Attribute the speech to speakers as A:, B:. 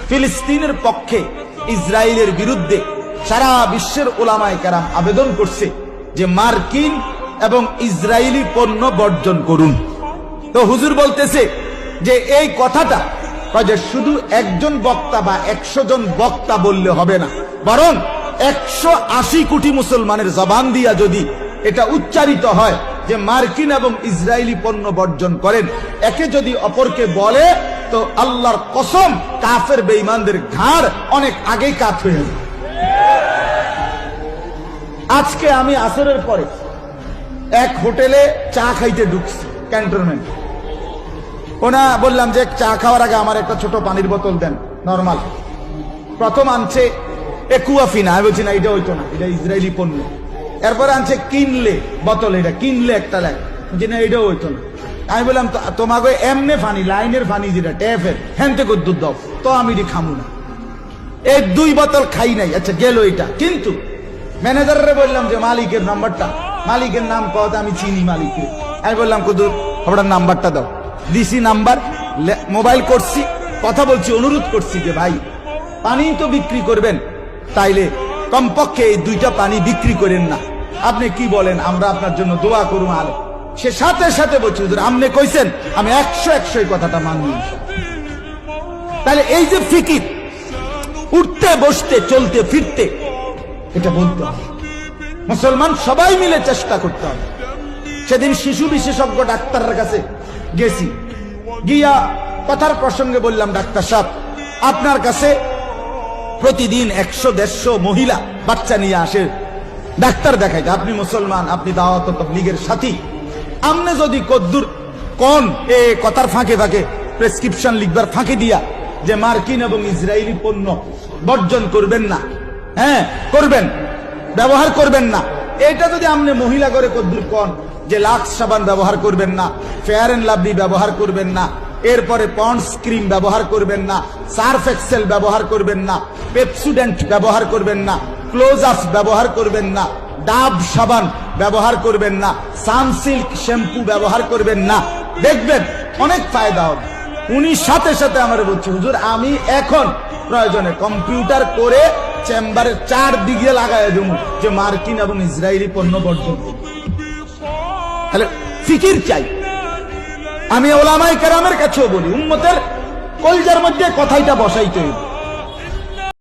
A: ফিলিস্তিনের পক্ষে ইসরায়েলের বিরুদ্ধে সারা বিশ্বের উলামায়ে কেরাম আবেদন করছে যে মার্কিন এবং ইসরায়েলি পণ্য বর্জন করুন। তো হুজুর বলতেছে যে এই কথাটা যে শুধু একজন বক্তা বা 100 জন বক্তা বললে হবে না, বরং 180 কোটি মুসলমানের জবান দিয়া যদি এটা উচ্চারিত হয় যে মার্কিন এবং ইসরায়েলি পণ্য বর্জন করেন, একে যদি অপরকে বলে তো আল্লাহর কসম কাফের বেঈমানদের ঘাড় অনেক আগেই কাত হয়ে যাবে। আজকে আমি আসরের পরে এক হোটেলে চা খাইতে ঢুকছি ক্যান্টনমেন্ট। ওনা বললাম যে চা খাওয়ার আগে আমার একটা ছোট পানির বোতল দেন নরমাল। প্রথম আনছে একুয়াফিনা, আমি বলছি না এটা হইতো না, এটা ইসরায়েলি পণ্য। এরপরে আনছে কিনলে বোতল, এটা কিনলে একটা লেখ, বলছি না এটাও হইতো না। আমি বললাম তোমাকে এমনে ফানি, লাইনের ফানি যেটা ট্যাপের হ্যান থেকে দুধ দাও, তো আমি খামু না। এই 2 বোতল খাই নাই, আচ্ছা গেল এটা। কিন্তু ম্যানেজারে বললাম যে মালিকের নাম্বারটা, মালিকের নাম কথা আমি চিনি মালিকের। আমি বললাম কুদুর আপনার নাম্বারটা দাও, দিছি নাম্বার, মোবাইল করছি, কথা বলছি, অনুরোধ করছি যে ভাই পানি তো বিক্রি করবেন, তাইলে কমপক্ষে এই 2টা পানি বিক্রি করেন না। আপনি কি বলেন, আমরা আপনার জন্য দোয়া করুন। আলো সে সাথে সাথে বলছে হুজুর আপনি কইছেন, আমি 100 এই কথাটা মানি। তাহলে এই যে ফিকির, উঠতে বসতে চলতে ফিরতে, এটা বলতে হবে। মুসলমান সবাই মিলে চেষ্টা করতে হবে। সেদিন শিশু বিশেষজ্ঞ ডাক্তারের কাছে গেছি, গিয়া কথার প্রসঙ্গে বললাম ডাক্তার সাহেব আপনার কাছে প্রতিদিন 100-150 মহিলা বাচ্চা নিয়ে আসে ডাক্তার দেখাইতে, আপনি মুসলমান, আপনি দাওয়াত তাবলীগের সাথী, আপনি যদি কদ্দুর কোন এ কথার ফাঁকে ফাঁকে প্রেসক্রিপশন লিখবার ফাঁকে দিয়া যে মার্কিন এবং ইসরায়েলি পণ্য বর্জন করবেন না, হ্যাঁ করবেন, ব্যবহার করবেন না, এটা যদি আপনি মহিলা করে কদ্দুর কোন যে লাক্স সাবান ব্যবহার করবেন না, ফেয়ার এন্ড লাভলি ব্যবহার করবেন না, এরপরে পন্ডস ক্রিম ব্যবহার করবেন না, সার্ফ এক্সেল ব্যবহার করবেন না, পেপসুডেন্ট ব্যবহার করবেন না, ক্লোজ আপ ব্যবহার করবেন না, ডাব সাবান ব্যবহার করবেন না, সানসিল্ক শ্যাম্পু ব্যবহার করবেন না, দেখবেন অনেক ফায়দা হবে। উনি সাথে সাথে আমার বলছে হুজুর আমি এখন প্রয়োজনে কম্পিউটার করে চেম্বারের 4 দিকে লাগাই দেব যে মার্কিন এবং ইসরায়েলি পণ্য বর্জন করব। তাহলে ফিকির চাই। আমি ওলামায়ে কেরামের কাছেও বলি উম্মতের কলজার মধ্যে কথাইটা বসাইতে হবে।